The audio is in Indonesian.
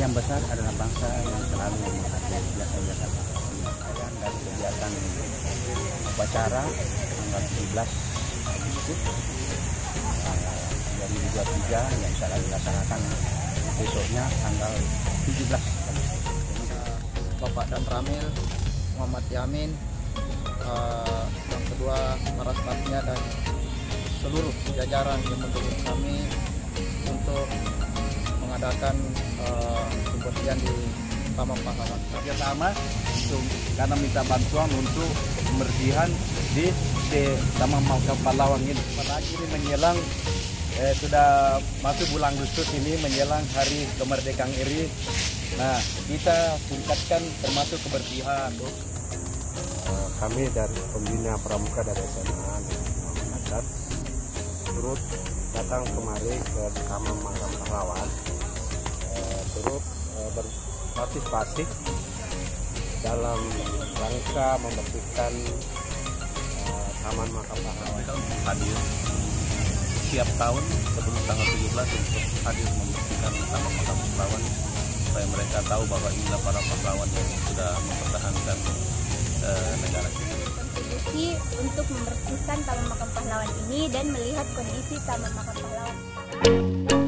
yang besar adalah bangsa yang selalu memakai biasa-biasa dari kegiatan upacara tanggal 17 Agustus 2023 yang akan dilaksanakan besoknya tanggal 17 Agustus. Bapak Dan Ramil, Muhammad Yamin, yang kedua para stafnya dan seluruh jajaran yang mendukung kami untuk mengadakan pembersihan di Taman Pahlawan. Pertama karena minta bantuan untuk pembersihan di Taman Pahlawan ini. Apalagi ini menjelang sudah masuk bulan Agustus ini menjelang hari kemerdekaan RI. Nah, kita tingkatkan termasuk kebersihan. Kami dari pembina pramuka dari SMA Muhammad Adat turut datang kemari ke Taman Makam Pahlawan, turut berpartisipasi dalam rangka membersihkan Taman Makam Pahlawan. Hadir setiap tahun sebelum tanggal 17 untuk hadir membersihkan Taman Makam Pahlawan supaya mereka tahu bahwa inilah para pahlawan yang sudah mempertahankan negara kita. Kontribusi untuk membersihkan Taman Makam Pahlawan ini dan melihat kondisi Taman Makam Pahlawan.